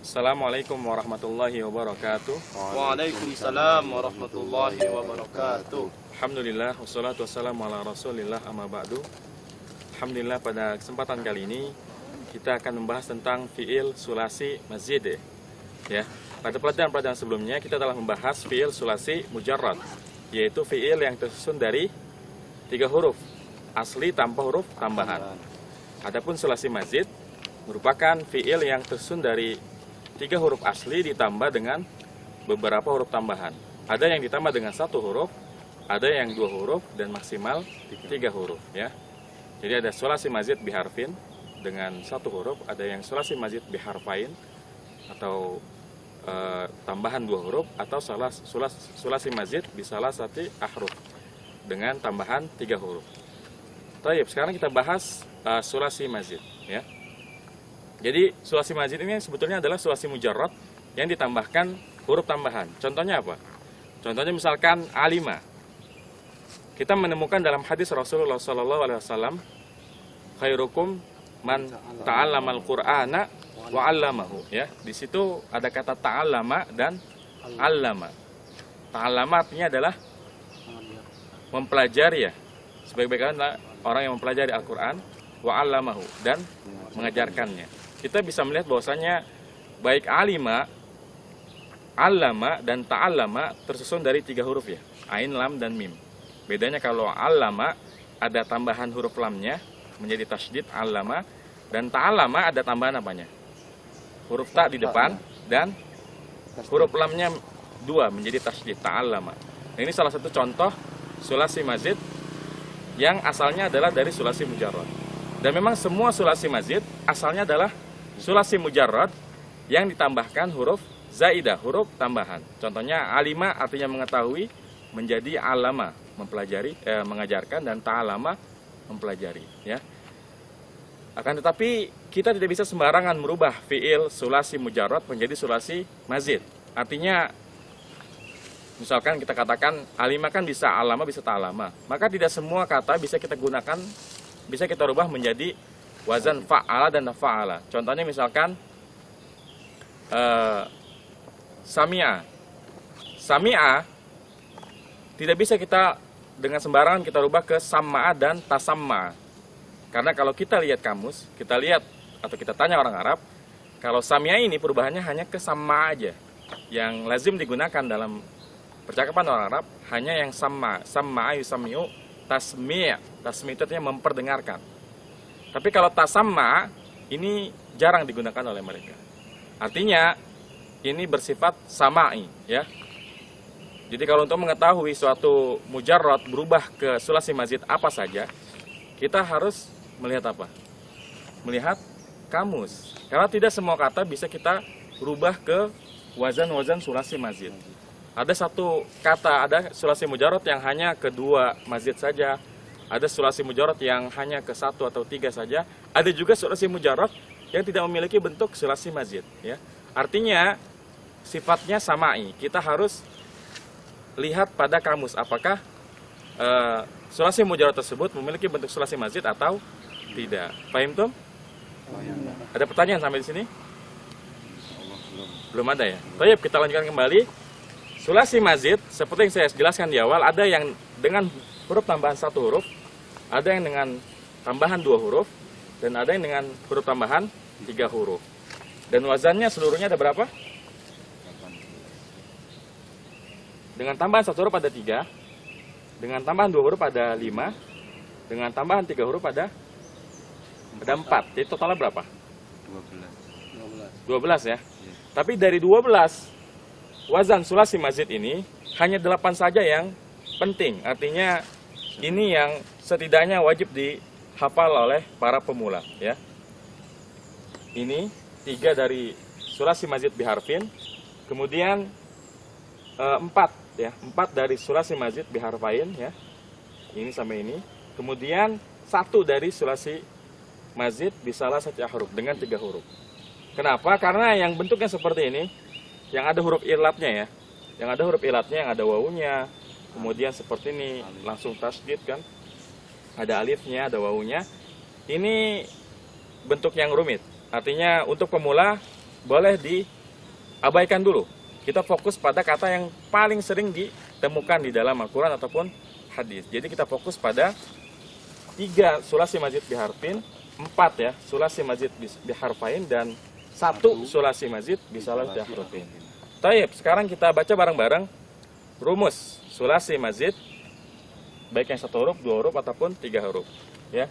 Assalamualaikum warahmatullahi wabarakatuh. Waalaikumsalam warahmatullahi wabarakatuh. Alhamdulillah, wassalatu wassalamu ala rasulillah, amma ba'du. Alhamdulillah, pada kesempatan kali ini kita akan membahas tentang fi'il sulasi mazid. Ya, pada pelajaran-pelajaran sebelumnya kita telah membahas fi'il sulasi mujarrad, yaitu fi'il yang tersusun dari 3 huruf asli tanpa huruf tambahan. Adapun sulasi mazid merupakan fi'il yang tersusun dari 3 huruf asli ditambah dengan beberapa huruf tambahan. Ada yang ditambah dengan 1 huruf, ada yang 2 huruf, dan maksimal 3 huruf. Ya. Jadi ada sulasi mazid biharfin dengan 1 huruf, ada yang sulasi mazid biharfain atau tambahan 2 huruf, atau sulasi mazid bisalah sati ahruf dengan tambahan 3 huruf. Baik, sekarang kita bahas sulasi mazid. Ya. Jadi sulasi mazid ini sebetulnya adalah sulasi mujarrad yang ditambahkan huruf tambahan. Contohnya apa? Contohnya misalkan alima. Kita menemukan dalam hadis Rasulullah SAW, khairukum man ta'allamal Qur'ana wa 'allamahu. Ya, di situ ada kata ta'allama dan 'allama. Ta'allama artinya adalah mempelajari, ya. Sebaik-baiknya adalah orang yang mempelajari Al-Qur'an, wa 'allamahu, dan mengajarkannya. Kita bisa melihat bahwasanya baik alima, allama, dan ta'allama tersusun dari 3 huruf, ya, ain, lam, dan mim. Bedanya kalau allama ada tambahan huruf lamnya menjadi tasydid allama, dan ta'allama ada tambahan apanya? Huruf ta di depan dan huruf lamnya 2 menjadi tasydid ta'allama. Nah, ini salah satu contoh sulasi mazid yang asalnya adalah dari sulasi mujarrad. Dan memang semua sulasi mazid asalnya adalah sulasi mujarrad yang ditambahkan huruf zaidah, huruf tambahan. Contohnya alima artinya mengetahui, menjadi alama, mempelajari, mengajarkan, dan ta'alama, mempelajari. Ya. Akan tetapi kita tidak bisa sembarangan merubah fi'il sulasi mujarrad menjadi sulasi mazid. Artinya misalkan kita katakan alima kan bisa alama, bisa ta'alama. Maka tidak semua kata bisa kita gunakan, bisa kita rubah menjadi wazan fa'ala dan fa'ala. Contohnya misalkan sami'a. Sami'a tidak bisa kita dengan sembarangan kita rubah ke samma'a dan tasamma'a. Karena kalau kita lihat kamus, kita lihat atau kita tanya orang Arab, kalau sami'a ini perubahannya hanya ke samma'a aja. Yang lazim digunakan dalam percakapan orang Arab hanya yang samma'a yusami'u, tasmi'. Tasmi' itu artinya memperdengarkan. Tapi kalau tasamma ini jarang digunakan oleh mereka. Artinya ini bersifat sama'i, ya. Jadi kalau untuk mengetahui suatu mujarrad berubah ke sulasi mazid apa saja, kita harus melihat apa? Melihat kamus. Karena tidak semua kata bisa kita rubah ke wazan-wazan sulasi mazid. Ada satu kata, ada sulasi mujarrad yang hanya ke 2 mazid saja. Ada sulasi mujarrad yang hanya ke 1 atau 3 saja. Ada juga sulasi mujarrad yang tidak memiliki bentuk sulasi mazid. Ya. Artinya sifatnya sama'i. Kita harus lihat pada kamus apakah sulasi mujarrad tersebut memiliki bentuk sulasi mazid atau tidak. Paham tuh? Ada pertanyaan sampai di sini? Belum ada, ya. Baik, kita lanjutkan kembali. Sulasi mazid seperti yang saya jelaskan di awal, ada yang dengan huruf tambahan 1 huruf, ada yang dengan tambahan 2 huruf, dan ada yang dengan huruf tambahan 3 huruf. Dan wazannya seluruhnya ada berapa? Dengan tambahan 1 huruf ada 3, dengan tambahan 2 huruf ada 5, dengan tambahan 3 huruf ada 4. Jadi totalnya berapa? 12, ya. Tapi dari 12 wazan sulasi mazid ini hanya 8 saja yang penting. Artinya ini yang setidaknya wajib dihafal oleh para pemula, ya. Ini 3 dari sulasi mazid biharfin, kemudian 4, ya, 4 dari sulasi mazid biharfain, ya. Ini sampai ini. Kemudian 1 dari sulasi mazid bisalah sati huruf dengan 3 huruf. Kenapa? Karena yang bentuknya seperti ini, yang ada huruf ilatnya, ya. Yang ada huruf ilatnya, yang ada wawunya, kemudian seperti ini langsung tasydid, kan, ada alifnya, ada wawunya. Ini bentuk yang rumit. Artinya untuk pemula boleh diabaikan dulu. Kita fokus pada kata yang paling sering ditemukan di dalam Al-Quran ataupun hadis. Jadi kita fokus pada 3 sulasi mazid biharfin, 4 ya sulasi mazid biharfain, dan 1 sulasi mazid bisalas biharfin. Taib, sekarang kita baca bareng-bareng rumus sulasi mazid, baik yang 1 huruf, 2 huruf ataupun 3 huruf. Ya,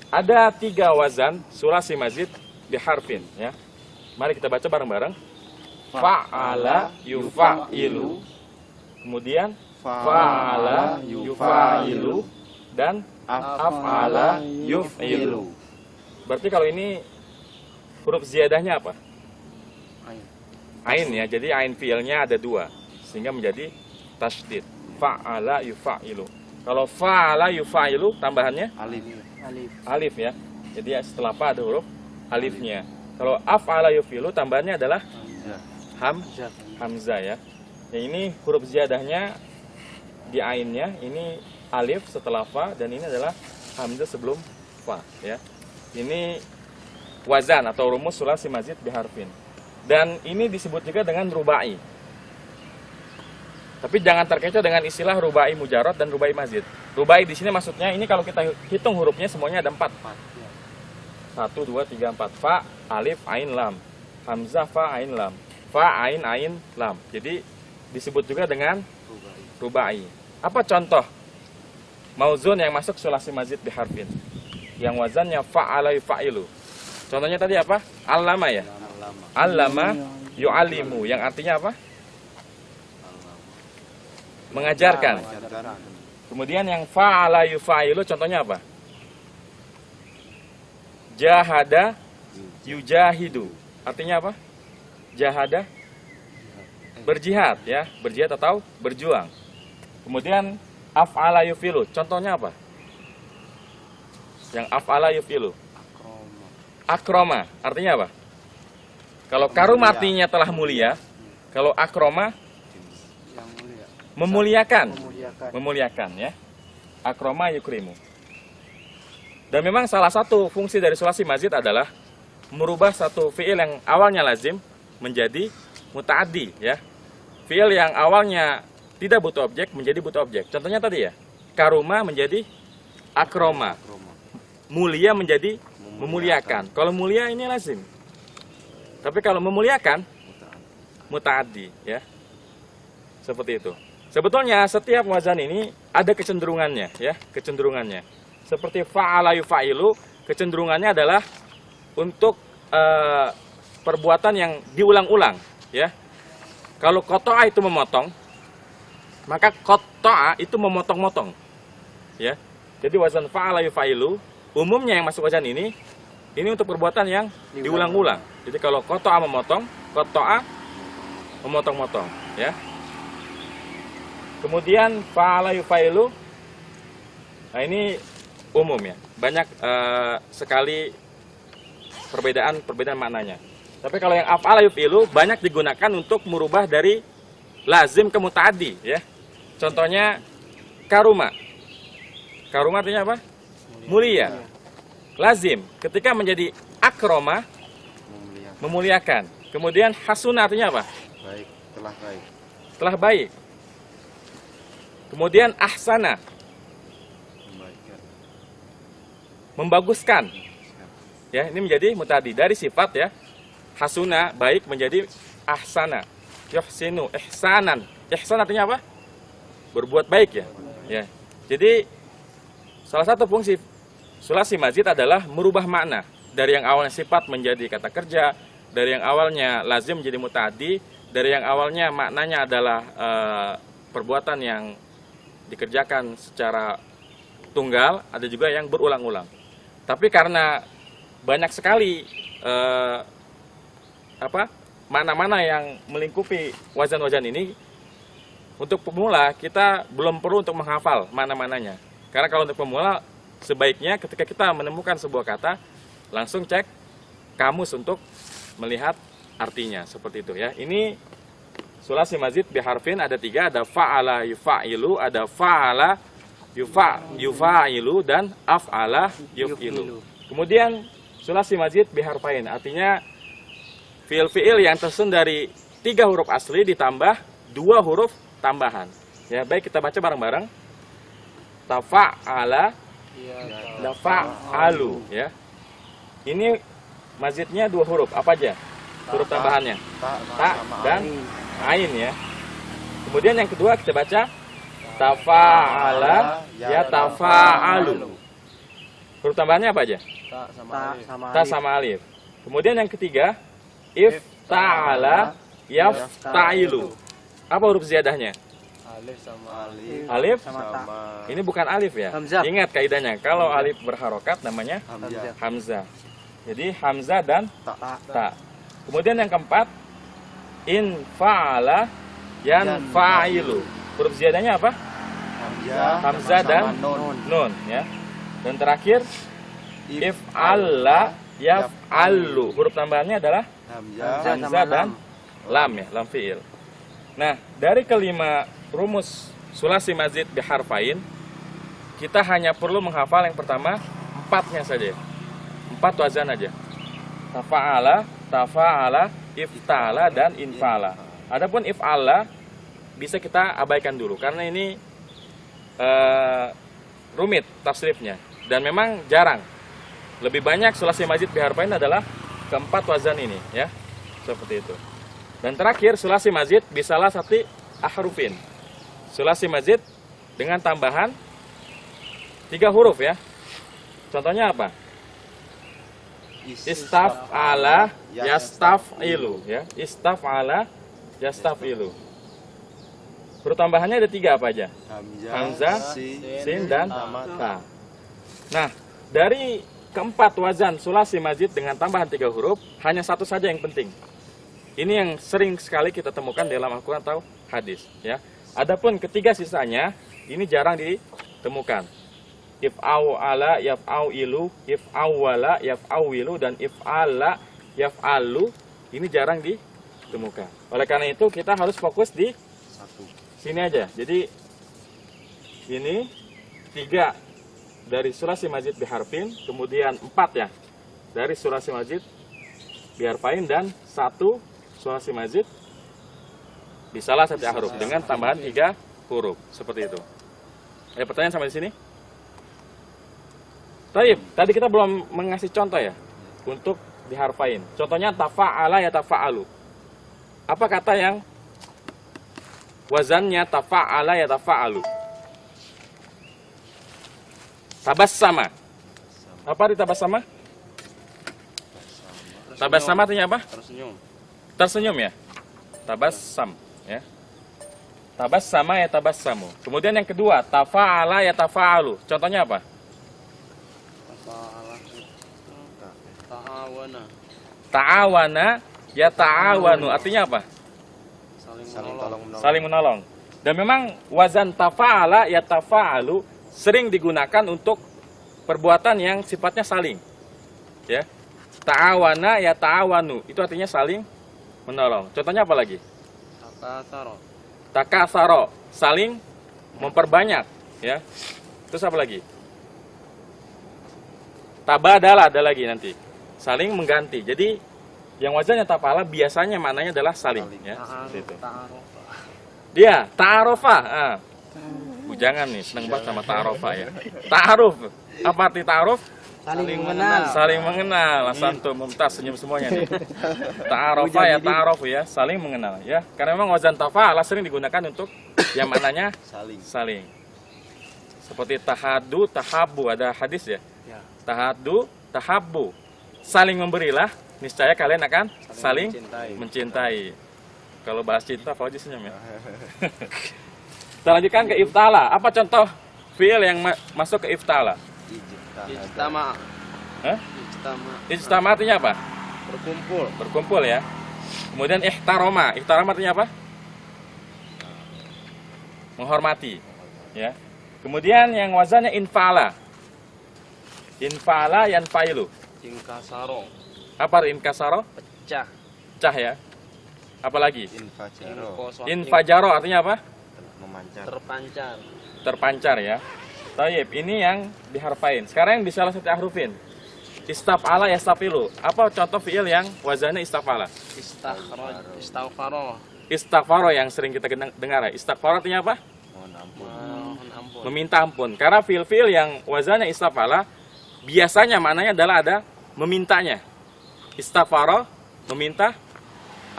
ada 3 wazan sulasi mazid biharfin. Ya, mari kita baca bareng-bareng. Fa'ala yufa'ilu, kemudian fa'ala yufa'ilu, dan af'ala yuf'ilu. Berarti kalau ini huruf ziyadahnya apa? Ain ya, jadi ain fi'ilnya ada 2 sehingga menjadi tasydid. Fa'ala yufa'ilu. Kalau fa'ala yufa'ilu tambahannya alif ya. Jadi setelah fa ada huruf alifnya. Kalau af'ala yuf'ilu tambahannya adalah hamzah ya. Ya, ini huruf ziyadahnya di ainnya, ini alif setelah fa, dan ini adalah hamzah sebelum fa ya. Ini wazan atau rumus sulasi mazid biharfin. Dan ini disebut juga dengan rubai. Tapi jangan terkecoh dengan istilah rubai mujarrad dan rubai mazid. Rubai di sini maksudnya ini kalau kita hitung hurufnya semuanya ada 4. 1 2 3 4. Fa, alif, ain, lam. Hamzah, fa, ain, lam. Fa, ain, lam. Jadi disebut juga dengan rubai. Apa contoh mauzun yang masuk sulasi mazid biharfin? Yang wazannya fa'ala yufa'ilu. Contohnya tadi apa? Allama ya? Allama yu'alimu. Yang artinya apa? Mengajarkan. Kemudian yang fa'ala yufa'ilu contohnya apa? Jahada yujahidu. Artinya apa? Jahada berjihad ya, berjihad atau berjuang. Kemudian af'ala yufilu, contohnya apa? Yang af'ala yufilu. Akroma, artinya apa? Kalau karuma artinya telah mulia, kalau akroma memuliakan. Memuliakan ya. Akroma yukrimu. Dan memang salah satu fungsi dari sulasi mazid adalah merubah satu fi'il yang awalnya lazim menjadi muta'addi ya. Fi'il yang awalnya tidak butuh objek menjadi butuh objek. Contohnya tadi ya, karuma menjadi akroma. Mulia menjadi memuliakan. Kalau mulia ini lazim. Tapi kalau memuliakan muta'addi ya. Seperti itu. Sebetulnya setiap wazan ini ada kecenderungannya ya, kecenderungannya. Seperti fa'ala yufa'ilu, kecenderungannya adalah untuk perbuatan yang diulang-ulang ya. Kalau qata'a itu memotong, maka qata'a itu memotong-motong ya. Jadi wazan fa'ala yufa'ilu umumnya yang masuk wazan ini untuk perbuatan yang diulang-ulang. Jadi kalau qata'a memotong, qata'a memotong-motong ya. Kemudian fa'ala yufa'ilu, nah ini umum ya. Banyak sekali perbedaan maknanya. Tapi kalau yang af'ala yuf'ilu banyak digunakan untuk merubah dari lazim ke muta'addi ya. Contohnya karuma. Karuma artinya apa? Mulia. Lazim ketika menjadi akroma memuliakan. Kemudian hasuna artinya apa? Baik, telah baik. Telah baik. Kemudian ahsana. Membaguskan. Ya, ini menjadi muta'addi dari sifat ya. Hasuna baik menjadi ahsana. Yuhsinu ihsanan. Ihsan artinya apa? Berbuat baik ya. Ya. Jadi salah satu fungsi sulasi mazid adalah merubah makna dari yang awalnya sifat menjadi kata kerja, dari yang awalnya lazim menjadi muta'addi, dari yang awalnya maknanya adalah perbuatan yang dikerjakan secara tunggal, ada juga yang berulang-ulang. Tapi karena banyak sekali mana-mana yang melingkupi wazan-wazan ini, untuk pemula kita belum perlu untuk menghafal mana-mananya. Karena kalau untuk pemula sebaiknya ketika kita menemukan sebuah kata langsung cek kamus untuk melihat artinya, seperti itu ya. Ini sulasi mazid biharfin ada 3, ada fa'ala yufa'ilu, ada fa'ala yufa'ilu, dan af'ala yuf'ilu. Kemudian sulasi mazid biharfain artinya fiil-fiil yang tersusun dari 3 huruf asli ditambah 2 huruf tambahan. Ya, baik kita baca bareng-bareng. Tafa'ala, tafa'alu, ya. Ini mazidnya 2 huruf, apa aja? Huruf tambahannya. Ta dan ain, ya. Kemudian yang kedua kita baca tafa'ala, ya tafa'alu. Huruf tambahannya apa aja? Ta sama alif. Kemudian yang ketiga, ifta'ala, yafta'ilu. Apa huruf ziyadahnya? Alif sama ini bukan alif ya. Hamzah. Ingat kaidahnya, kalau alif berharokat namanya hamzah. Jadi hamzah dan ta. Kemudian yang keempat, in fa'ala yan fa'ilu. Huruf ziyadahnya apa? Hamzah dan nun, ya. Dan terakhir, if alla yaf'alu. Huruf tambahannya adalah hamzah dan lam, ya, lam fi'il. Nah, dari kelima rumus sulasi mazid biharfain, kita hanya perlu menghafal yang pertama 4-nya saja. 4 wazan aja. Tafa'ala, tafa'ala, ifta'ala, dan infa'ala. Adapun if'ala bisa kita abaikan dulu karena ini rumit tasrifnya dan memang jarang. Lebih banyak sulasi mazid biharfain adalah keempat wazan ini, ya. Seperti itu. Dan terakhir, sulasi mazid bisalah sati ahrufin. Sulasi mazid dengan tambahan 3 huruf, ya. Contohnya apa? Istaf'ala yastaf'ilu, ya. Istaf'ala yastaf'ilu. Huruf tambahannya ada 3 apa aja? Hamzah, sin, dan ta. Nah, dari keempat wazan sulasi mazid dengan tambahan 3 huruf, hanya satu saja yang penting. Ini yang sering sekali kita temukan dalam Al-Quran atau hadis, ya. Adapun ketiga sisanya ini jarang ditemukan. If'ala yaf'awilu, if'awwala yaf'awilu, dan if'ala yaf'alu ini jarang ditemukan. Oleh karena itu kita harus fokus di sini aja. Jadi ini 3 dari sulasi mazid biharfin, kemudian 4 ya dari sulasi mazid biharfain, dan 1 sulasi mazid bisalah sati ahruf dengan tambahan 3 huruf seperti itu. Ada pertanyaan sampai di sini? Taib, tadi kita belum mengasih contoh ya untuk diharfain. Contohnya tafa'ala ya tafa'alu. Apa kata yang wazannya tafa'ala ya tafa'alu? Tabassama. Apa di tabassama? Tabassama artinya apa? Tersenyum. Tersenyum, ya. Tabassam, ya. Tabassama ya tabassamu. Kemudian yang kedua, tafa'ala ya tafa'alu. Contohnya apa? Ta'awana. Ta'awana ya ta'awanu. Artinya apa? Saling menolong. Dan memang wazan tafa'ala ya tafa'alu sering digunakan untuk perbuatan yang sifatnya saling. Ya. Ta'awana ya ta'awanu. Itu artinya saling menolong. Contohnya apa lagi? Takasaro, saling memperbanyak, ya. Terus apa lagi? Tabadala ada lagi nanti. Saling mengganti. Jadi yang wazannya tafa'ala biasanya maknanya adalah saling, ya. Seperti itu. Dia ta'arofa. Bujangan nih, seneng banget sama ta'arofa, ya. Ta'aruf. Apa arti ta'aruf? Saling mengenal. Saling mengenal. Asantum mumtaz, senyum semuanya nih. Ta'arofa ya ta'arofu, ya, saling mengenal, ya. Karena memang wazan tafa'ala sering digunakan untuk yang maknanya saling. Seperti tahadu, tahabu, ada hadis ya. Tahadu, tahabu. Saling memberilah, niscaya kalian akan saling mencintai. Kalau bahas cinta, Fauzi senyum, ya. Kita lanjutkan ke iftala. Apa contoh fi'il yang masuk ke iftala? Ijtama. Hah? Ijtama artinya apa? Berkumpul. Berkumpul, ya. Kemudian ihtaroma. Ihtaroma artinya apa? Menghormati, ya. Kemudian yang wazannya infala. Infala yanfailu. Inkasaro. Apa inkasaro? Pecah. Pecah, ya. Apalagi? Infajaro. Infajaro artinya apa? Terpancar. Terpancar, ya. Taib, ini yang diharfain. Sekarang yang bisalah sati ahrufin. Istaf'ala yastafilu. Apa contoh fiil yang wazannya istaf'ala? Istaghfaro. Istighfaro yang sering kita dengar ya. Istighfaro artinya apa? Mohon ampun. Meminta ampun. Karena fiil-fiil yang wazannya istaf'ala biasanya maknanya adalah ada memintanya. Istighfaro meminta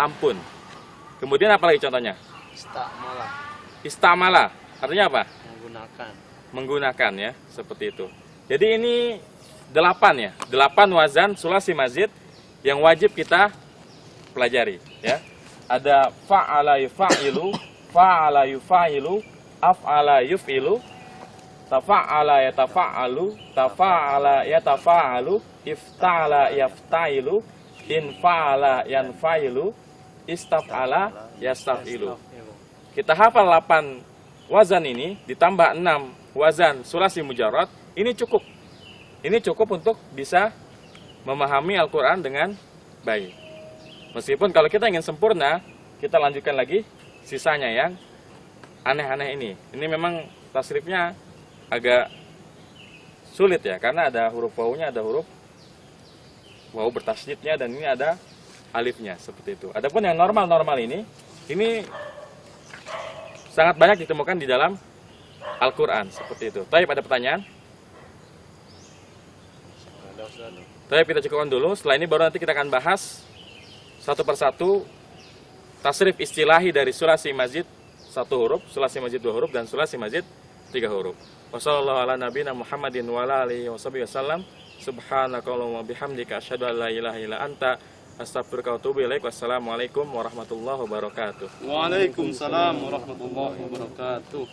ampun. Kemudian apa lagi contohnya? Istakmalah. Istamala artinya apa? Menggunakan Ya, seperti itu. Jadi ini 8 ya, 8 wazan sulasi mazid yang wajib kita pelajari ya. Ada fa'ala yufa'ilu, fa'ala yufa'ilu, af'ala yuf'ilu, tafa'ala yatafa'alu, tafa'ala yatafa'alu, ifta'ala yafta'ilu, infa'ala yanfa'ilu, istaf'ala yastaf'ilu. Kita hafal 8 wazan ini ditambah 6 wazan sulasi mujarrad, ini cukup. Ini cukup untuk bisa memahami Al-Quran dengan baik. Meskipun kalau kita ingin sempurna, kita lanjutkan lagi sisanya yang aneh-aneh ini. Ini memang tasrifnya agak sulit ya, karena ada huruf wawunya, ada huruf wawu bertasydidnya, dan ini ada alifnya, seperti itu. Adapun yang normal-normal ini sangat banyak ditemukan di dalam Al-Quran, seperti itu. Tapi ada pertanyaan? Tapi kita cukupkan dulu. Setelah ini baru nanti kita akan bahas satu persatu tasrif istilahi dari sulasi mazid 1 huruf, sulasi mazid 2 huruf, dan sulasi mazid 3 huruf. Wassallallahu ala nabiyina Muhammadin wa ala alihi wasallam. Subhanakallahumma bihamdika asyhadu an la ilaha illa anta astaghfiruka wa atubu ilaik. Wassalamualaikum warahmatullahi wabarakatuh. Waalaikumsalam warahmatullahi wabarakatuh.